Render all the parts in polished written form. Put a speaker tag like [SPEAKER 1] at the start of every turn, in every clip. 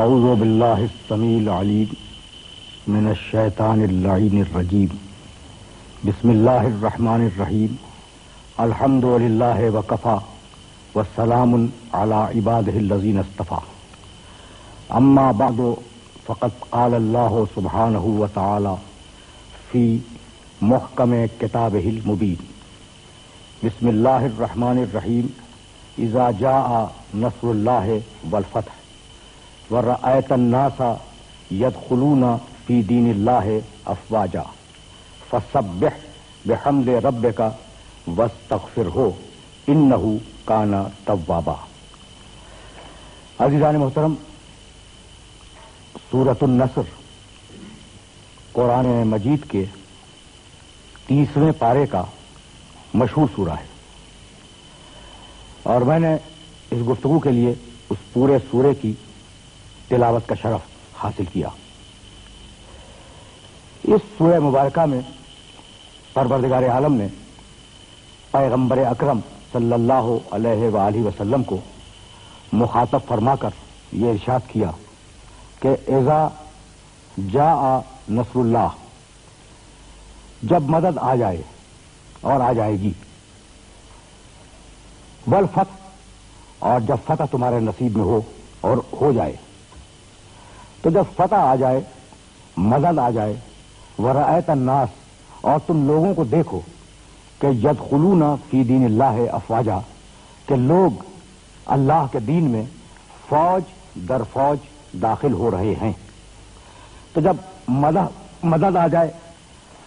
[SPEAKER 1] اعوذ باللہ السمیع العلیم من الشیطان اللعین الرجیم بسم اللہ الرحمن الرحیم الحمد للہ وکفی والسلام علی عبادہ الذین اصطفی اما بعد فقد قال اللہ سبحانہ وتعالی فی محکم کتابہ المبین بسم اللہ الرحمن الرحیم اذا جاء نصر اللہ والفتح ورأیت الناس يدخلون فی دین اللہ افواجا فسبح بحمد ربک واستغفرہ انہ کان توابا۔ عزیزان محترم، سورۃ النصر قرآن مجید کے 30ویں پارے کا مشہور سورہ ہے، اور میں نے اس گفتگو کے لیے اس پورے سورے کی تلاوت کا شرف حاصل کیا۔ اس سورہ مبارکہ میں پروردگار عالم نے پیغمبر اکرم صلی اللہ علیہ وآلہ وسلم کو مخاطب فرما کر یہ ارشاد کیا کہ اذا جاء نصر اللہ، جب مدد آ جائے اور آ جائے گی، والفتح، اور جب فتح تمہارے نصیب میں ہو اور ہو جائے، تو جب فتح آ جائے، مدد آ جائے، ورأیت الناس، اور تم لوگوں کو دیکھو کہ یدخلون فی دین اللہ افواجا، کہ لوگ اللہ کے دین میں فوج در فوج داخل ہو رہے ہیں، تو جب مدد آ جائے،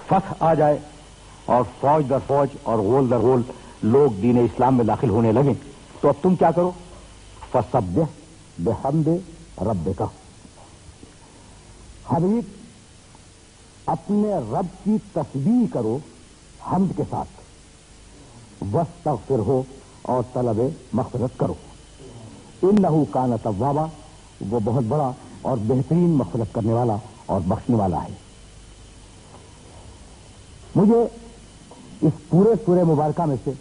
[SPEAKER 1] فتح آ جائے، اور فوج در فوج اور غول در غول لوگ دین اسلام میں داخل ہونے لگیں، تو اب تم کیا کرو؟ فسبح بحمد ربک، حبیب اپنے رب کی تسبیح کرو حمد کے ساتھ، واستغفرہ، اور طلب مغفرت کرو، انہ کان توابا، وہ بہت بڑا اور بہترین مغفرت کرنے والا اور بخشنے والا ہے۔ مجھے اس پورے سورہ مبارکہ میں سے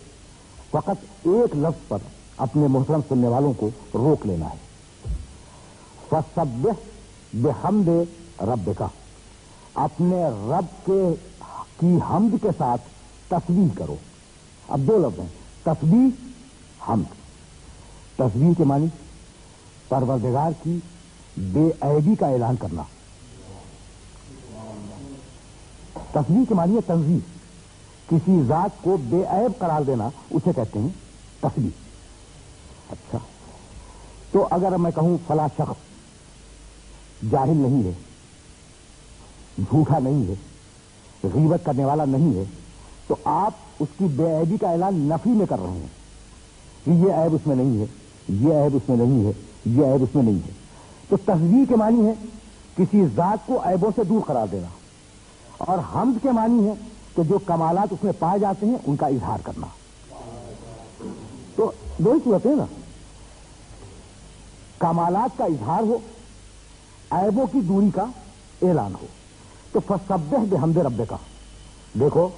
[SPEAKER 1] فقط ایک لفظ پر اپنے محترم سننے والوں کو روک لینا ہے، فسبح بحمد ربک، اپنے رب کی حمد کے ساتھ تسبیح کرو۔ اب دو لفظ ہیں، تسبیح، حمد۔ تسبیح کے معنی پروردگار کی بے عیبی کا اعلان کرنا، تسبیح کے معنی ہے تنزیہ، کسی ذات کو بے عیب قرار دینا، اسے کہتے ہیں تسبیح۔ اچھا، تو اگر میں کہوں فلاں شخص جاہل نہیں ہے، جھوٹا نہیں ہے، غیبت کرنے والا نہیں ہے، تو آپ اس کی بے عیبی کا اعلان نفی میں کر رہے ہیں کہ یہ عیب اس میں نہیں ہے، یہ عیب اس میں نہیں ہے، یہ عیب اس میں نہیں ہے۔ تو تسبیح کے معنی ہے کسی ذات کو عیبوں سے دور قرار دینا، اور حمد کے معنی ہے کہ جو کمالات اس میں پائے جاتے ہیں ان کا اظہار کرنا۔ تو دو ہی صورتیں نا، کمالات کا اظہار ہو، عیبوں کی دوری کا اعلان ہو۔ تو فسبح بحمد ربک، دیکھو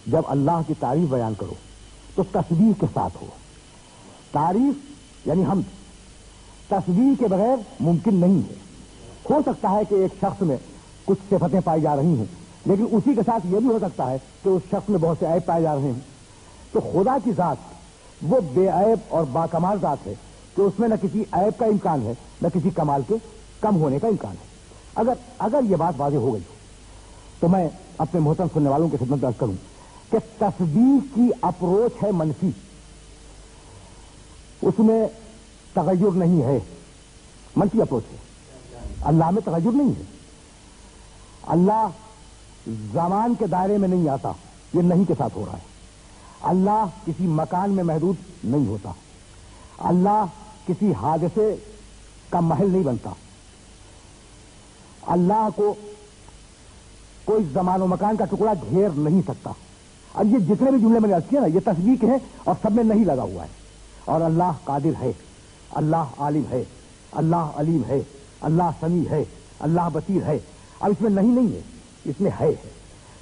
[SPEAKER 1] جب اللہ کی تعریف بیان کرو تو تسبیح کے ساتھ ہو۔ تعریف یعنی حمد تسبیح کے بغیر ممکن نہیں ہے۔ ہو سکتا ہے کہ ایک شخص میں کچھ صفتیں پائی جا رہی ہیں، لیکن اسی کے ساتھ یہ بھی ہو سکتا ہے کہ اس شخص میں بہت سے عیب پائے جا رہے ہیں۔ تو خدا کی ذات وہ بے عیب اور باکمال ذات ہے کہ اس میں نہ کسی عیب کا امکان ہے، نہ کسی کمال کے کم ہونے کا امکان ہے۔ اگر یہ بات واضح ہو گئی تو میں اپنے محترم سننے والوں کی خدمت عرض کروں کہ تسبیح کی اپروچ ہے منفی، اس میں تغیر نہیں ہے، منفی اپروچ ہے۔ اللہ میں تغیر نہیں ہے، اللہ زمان کے دائرے میں نہیں آتا، یہ نہیں کے ساتھ ہو رہا ہے۔ اللہ کسی مکان میں محدود نہیں ہوتا، اللہ کسی حادثے کا محل نہیں بنتا، اللہ کو کوئی زمان و مکان کا ٹکڑا گھیر نہیں سکتا۔ اب یہ جتنے بھی جملے میں نے عرض کیے نا، یہ تسبیح کے ہیں اور سب میں نہیں لگا ہوا ہے۔ اور اللہ قادر ہے، اللہ عالم ہے، اللہ علیم ہے، اللہ سمیع ہے، اللہ بصیر ہے۔ اب اس میں نہیں ہے، اس میں ہے۔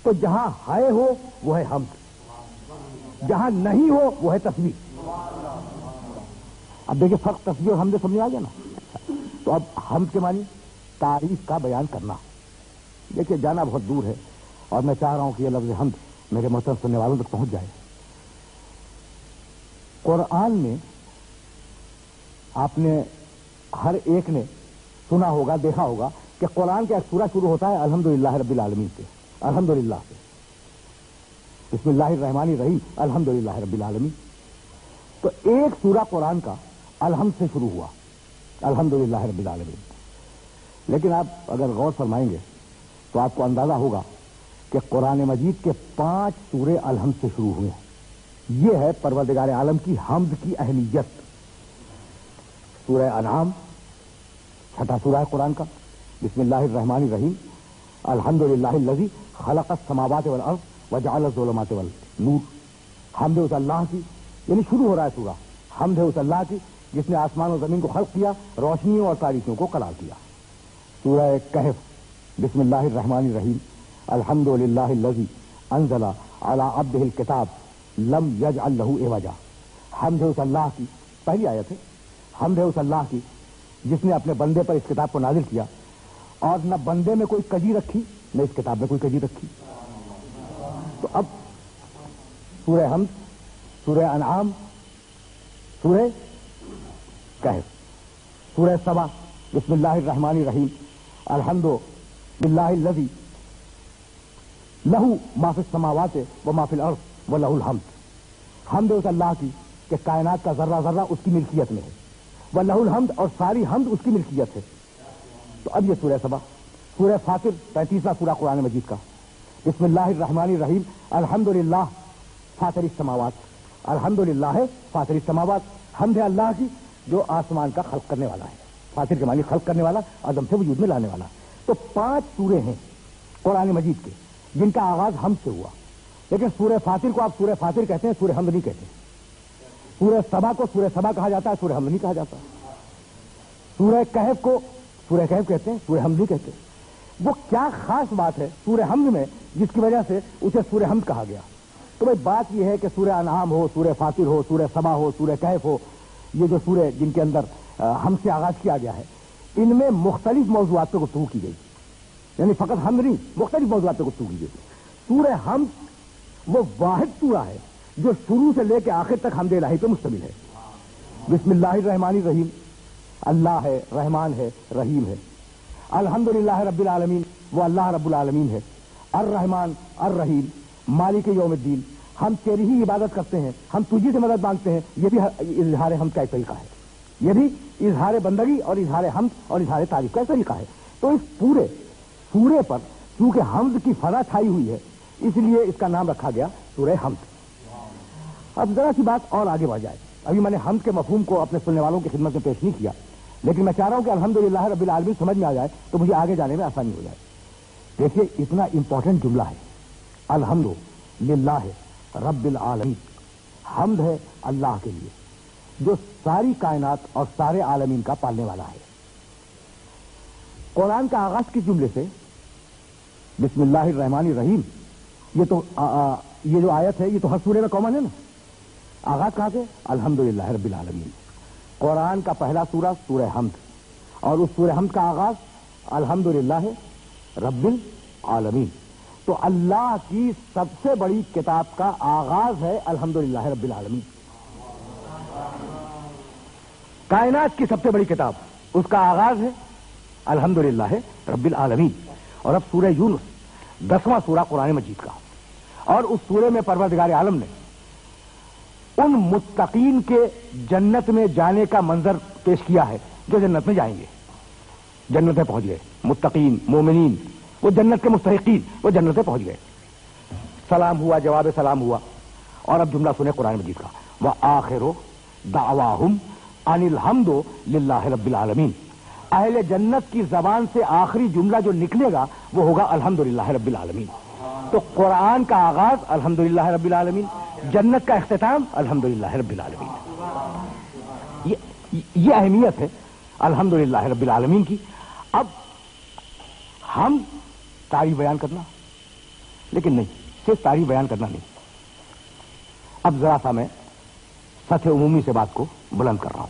[SPEAKER 1] تو جہاں ہے ہو وہ ہے حمد، جہاں نہیں ہو وہ ہے تسبیح۔ اب دیکھیں فرق تسبیح اور حمد سمجھ آ گیا نا۔ تو اب حمد کے معنی تعریف کا بیان کرنا. دیکھیے جانا بہت دور ہے اور میں چاہ رہا ہوں کہ یہ لفظ حمد میرے محترم سننے والوں تک پہنچ جائے. قرآن میں آپ نے ہر ایک نے سنا ہوگا، دیکھا ہوگا کہ قرآن کا ایک سورہ شروع ہوتا ہے الحمدللہ رب العالمین سے، الحمدللہ سے، بسم اللہ الرحمن الرحیم الحمدللہ رب العالمین. تو ایک سورہ قرآن کا الحمد سے شروع ہوا، الحمدللہ رب العالمین. لیکن آپ اگر غور فرمائیں گے تو آپ کو اندازہ ہوگا کہ قرآن مجید کے 5 سورے الحمد سے شروع ہوئے ہیں. یہ ہے پروردگار عالم کی حمد کی اہمیت. سورہ انعام 6واں سورہ ہے قرآن کا، بسم اللہ الرحمن الرحیم الحمدللہ الذی خلق السماوات والارض وجعل الظلمات والنور. حمد ہے اس اللہ کی، یعنی شروع ہو رہا ہے سورہ حمد ہے اس اللہ کی جس نے آسمان و زمین کو خلق کیا، روشنیوں اور تاریکیوں کو قرار دیا. سورہ کہف بسم اللہ الرحمن الرحیم الحمدللہ الذی انزل علی عبدہ الکتاب لم یجعل لہ عوجا. حمد ہے اس اللہ کی، پہلی آیت ہے، حمد ہے اس اللہ کی جس نے اپنے بندے پر اس کتاب کو نازل کیا اور نہ بندے میں کوئی کجی رکھی نہ اس کتاب میں کوئی کجی رکھی. تو اب سورہ حمد، سورہ انعام، سورہ کہف، سورہ سبا بسم اللہ الرحمن الرحیم الحمدللہ الذی لہ ما فی السماوات و ما فی الارض و لہ الحمد. حمد ہے اس اللہ کی کہ کائنات کا ذرہ ذرہ اس کی ملکیت میں ہے، و لہ الحمد اور ساری حمد اس کی ملکیت ہے. تو اب یہ سورہ سبا. سورہ فاطر 35واں سورہ قرآن مجید کا، بسم اللہ الرحمن الرحیم الحمدللہ فاطر السماوات، الحمدللہ فاطر السماوات. حمد ہے اللہ کی جو آسمان کا خلق کرنے والا ہے. فاطر کے معنی خلق کرنے والا، عدم سے وجود میں لانے والا. تو 5 سورے ہیں قرآن مجید کے جن کا آغاز حمد سے ہوا. لیکن سورہ فاطر کو آپ سورہ فاطر کہتے ہیں، سورہ حمد نہیں کہتے. سورہ سبا کو سورہ سبا کہا جاتا ہے، سورہ حمد نہیں کہا جاتا. سورہ کہف کو سورہ کہف کہتے ہیں، سورہ حمد نہیں کہتے. وہ کیا خاص بات ہے سورہ حمد میں جس کی وجہ سے اسے سورہ حمد کہا گیا؟ تو بھائی بات یہ ہے کہ سورہ انعام ہو، سورہ فاطر ہو، سورہ سبا ہو، سورہ کہف ہو، یہ جو سورے جن کے اندر حمد سے آغاز کیا گیا ہے، ان میں مختلف موضوعات پہ گفتگو کی گئی. یعنی فقط حمد نہیں، مختلف موضوعات پہ گفتگو کی گئی. سورہ حمد وہ واحد سورہ ہے جو شروع سے لے کے آخر تک حمد الہی پہ مشتمل ہے. بسم اللہ الرحمن الرحیم، اللہ ہے، رحمان ہے، رحیم ہے. الحمدللہ رب العالمین، وہ اللہ رب العالمین ہے. الرحمن الرحیم، مالک یوم الدین، ہم تیری ہی عبادت کرتے ہیں، ہم تجھی سے مدد مانگتے ہیں. یہ بھی اظہار حمد کا ایک طریقہ ہے، یہ بھی اظہار بندگی اور اظہار حمد اور اظہار تعریف کا ایک طریقہ ہے. تو اس پورے سورے پر چونکہ حمد کی فضا چھائی ہوئی ہے اس لیے اس کا نام رکھا گیا سورہ حمد. اب ذرا سی بات اور آگے بڑھ جائے. ابھی میں نے حمد کے مفہوم کو اپنے سننے والوں کی خدمت میں پیش نہیں کیا، لیکن میں چاہ رہا ہوں کہ الحمدللہ رب العالمین سمجھ میں آ جائے تو مجھے آگے جانے میں آسانی ہو جائے. دیکھیے اتنا امپورٹنٹ جملہ ہے الحمدللہ رب العالمین. حمد ہے اللہ کے لیے جو ساری کائنات اور سارے عالمین کا پالنے والا ہے. قرآن کا آغاز کس جملے سے؟ بسم اللہ الرحمن الرحیم. یہ جو آیت ہے یہ تو ہر سورے میں کامن ہے نا. آغاز کہاں سے؟ الحمدللہ رب العالمین. قرآن کا پہلا سورہ سورہ حمد، اور اس سورہ حمد کا آغاز الحمدللہ رب العالمین. تو اللہ کی سب سے بڑی کتاب کا آغاز ہے الحمدللہ رب العالمین. کائنات کی سب سے بڑی کتاب، اس کا آغاز ہے الحمدللہ رب العالمین. اور اب سورہ یونس 10واں سورہ قرآن مجید کا، اور اس سورے میں پروردگار عالم نے ان متقین کے جنت میں جانے کا منظر پیش کیا ہے جو جنت میں جائیں گے. جنت میں پہنچ گئے متقین، مومنین، وہ جنت کے مستحقین، وہ جنت میں پہنچ گئے. سلام ہوا، جواب سلام ہوا. اور اب جملہ سنے قرآن مجید کا، وآخر دعواہم ان الحمد للہ رب العالمین. اہل جنت کی زبان سے آخری جملہ جو نکلے گا وہ ہوگا الحمدللہ رب العالمین. تو قرآن کا آغاز الحمدللہ رب العالمین، جنت کا اختتام الحمدللہ رب العالمین. یہ اہمیت ہے الحمدللہ رب العالمین کی. اب ہم تعریف بیان کرنا، لیکن نہیں، صرف تعریف بیان کرنا نہیں. اب ذرا سا میں سطح عمومی سے بات کو بلند کر رہا ہوں.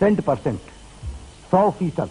[SPEAKER 1] 100%, 100%।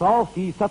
[SPEAKER 1] 100%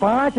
[SPEAKER 1] 5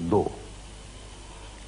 [SPEAKER 1] 2।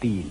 [SPEAKER 1] 3।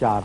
[SPEAKER 1] 4।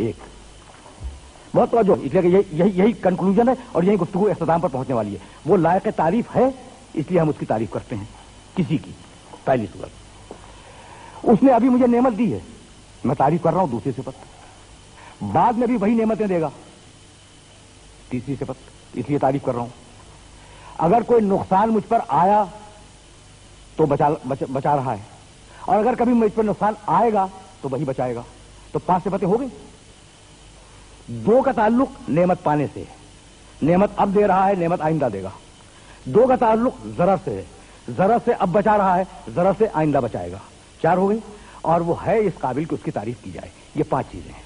[SPEAKER 1] 1। بہت توجہ، اس لیے کہ یہی کنکلوژن ہے اور یہی گفتگو اختتام پر پہنچنے والی ہے. وہ لائق تعریف ہے، اس لیے ہم اس کی تعریف کرتے ہیں. کسی کی پہلی صورت، اس نے ابھی مجھے نعمت دی ہے، میں تعریف کر رہا ہوں. دوسری صفت، بعد میں بھی وہی نعمتیں دے گا. تیسری صفت، اس لیے تعریف کر رہا ہوں. اگر کوئی نقصان مجھ پر آیا تو بچا رہا ہے، اور اگر کبھی مجھ پر نقصان آئے گا تو وہی بچائے گا. تو 5 صفتیں ہو گئی. 2 کا تعلق نعمت پانے سے ہے، نعمت اب دے رہا ہے، نعمت آئندہ دے گا. 2 کا تعلق ضرر سے ہے، ضرر سے اب بچا رہا ہے، ضرر سے آئندہ بچائے گا. 4 ہو گئی. اور وہ ہے اس قابل کہ اس کی تعریف کی جائے. یہ 5 چیزیں ہیں.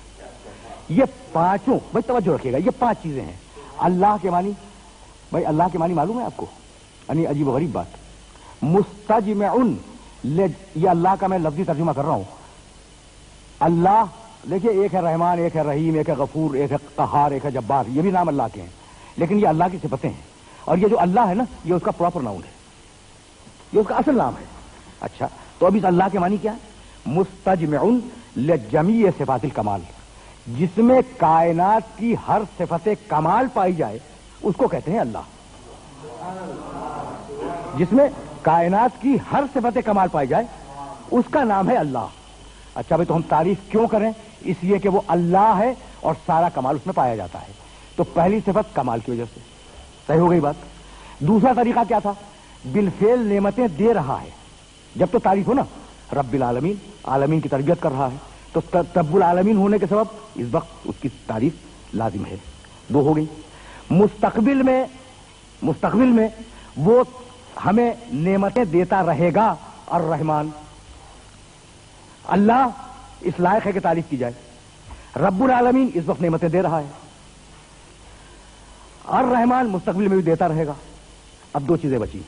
[SPEAKER 1] یہ پانچوں، بھائی توجہ رکھیے گا، یہ 5 چیزیں ہیں. اللہ کے معنی، بھائی اللہ کے معنی معلوم ہے آپ کو؟ یعنی عجیب و غریب بات. مستجمعن، یہ اللہ کا میں لفظی ترجمہ کر رہا ہوں. اللہ دیکھیے، ایک ہے رحمان، ایک ہے رحیم، ایک ہے غفور، ایک ہے قہار، ایک ہے جبار. یہ بھی نام اللہ کے ہیں، لیکن یہ اللہ کی صفتیں ہیں. اور یہ جو اللہ ہے نا، یہ اس کا پراپر ناؤن ہے، یہ اس کا اصل نام ہے. اچھا، تو اب اس اللہ کے معنی کیا ہے؟ مستجمعن لجمیع صفات الکمال، جس میں کائنات کی ہر صفت کمال پائی جائے اس کو کہتے ہیں اللہ. جس میں کائنات کی ہر صفت کمال پائی جائے اس کا نام ہے اللہ. اچھا بھائی، تو ہم تعریف کیوں کریں؟ اس لیے کہ وہ اللہ ہے اور سارا کمال اس میں پایا جاتا ہے. تو پہلی صفت کمال کی وجہ سے. صحیح ہو گئی بات. دوسرا طریقہ کیا تھا؟ بالفعل نعمتیں دے رہا ہے. جب تو تعریف ہو نا، رب العالمین، عالمین کی تربیت کر رہا ہے، تو رب العالمین ہونے کے سبب اس وقت اس کی تعریف لازم ہے. 2 ہو گئی. مستقبل میں وہ ہمیں نعمتیں دیتا رہے گا. الرحمن، اللہ اس لائق ہے کہ تعریف کی جائے. رب العالمین اس وقت نعمتیں دے رہا ہے. الرحمن مستقبل میں بھی دیتا رہے گا. اب 2 چیزیں بچی.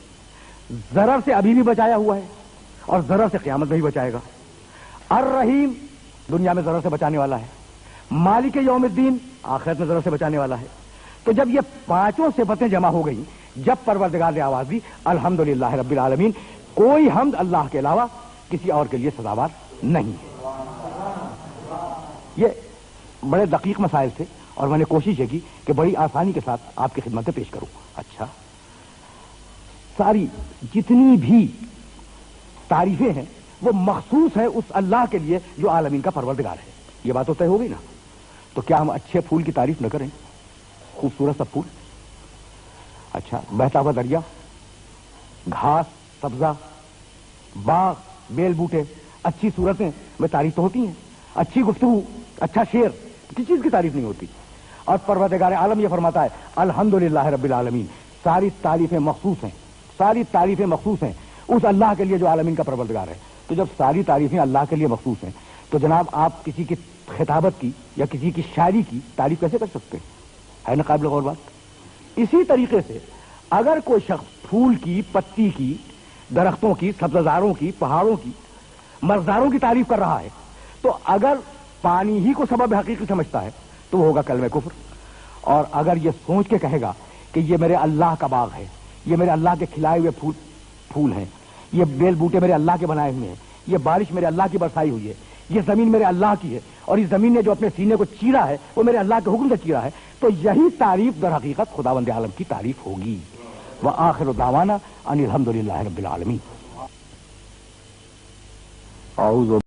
[SPEAKER 1] ضرر سے ابھی بھی بچایا ہوا ہے اور ضرر سے قیامت میں بھی بچائے گا. الرحیم دنیا میں ضرر سے بچانے والا ہے. مالک یوم الدین آخرت میں ضرر سے بچانے والا ہے. تو جب یہ 5 صفتیں جمع ہو گئی، جب پروردگار نے آواز دی الحمدللہ رب العالمین، کوئی حمد اللہ کے علاوہ کسی اور کے لیے سزاوار نہیں ہے. یہ بڑے دقیق مسائل تھے اور میں نے کوشش یہ کی کہ بڑی آسانی کے ساتھ آپ کی خدمت میں پیش کروں. اچھا، ساری جتنی بھی تعریفیں ہیں وہ مخصوص ہے اس اللہ کے لیے جو عالمین کا پروردگار ہے. یہ بات تو طے ہو گئی نا. تو کیا ہم اچھے پھول کی تعریف نہ کریں؟ خوبصورت سا پھول، اچھا بہتا ہوا دریا، گھاس سبزہ، باغ بیل بوٹے، اچھی صورتیں میں تعریف تو ہوتی ہیں. اچھی گفتگو، اچھا شعر، کسی چیز کی تعریف نہیں ہوتی. اور پروردگار عالم یہ فرماتا ہے الحمدللہ رب العالمین، ساری تعریفیں مخصوص ہیں، ساری تعریفیں مخصوص ہیں اس اللہ کے لیے جو عالمین کا پروردگار ہے. تو جب ساری تعریفیں اللہ کے لیے مخصوص ہیں تو جناب آپ کسی کی خطابت کی یا کسی کی شاعری کی تعریف کیسے کر سکتے ہیں؟ ہے نا قابل غور بات. اسی طریقے سے اگر کوئی شخص پھول کی، پتی کی، درختوں کی، سبززاروں کی، پہاڑوں کی، مرزاروں کی تعریف کر رہا ہے تو اگر پانی ہی کو سبب حقیقی سمجھتا ہے تو وہ ہوگا کلمہ کفر. اور اگر یہ سوچ کے کہے گا کہ یہ میرے اللہ کا باغ ہے، یہ میرے اللہ کے کھلائے ہوئے پھول ہیں، یہ بیل بوٹے میرے اللہ کے بنائے ہوئے ہیں، یہ بارش میرے اللہ کی برسائی ہوئی ہے، یہ زمین میرے اللہ کی ہے اور اس زمین نے جو اپنے سینے کو چیرا ہے وہ میرے اللہ کے حکم سے چیرا ہے، تو یہی تعریف در حقیقت خداوند عالم کی تعریف ہوگی. وآخر دعوانا ان الحمدللہ رب العالمین.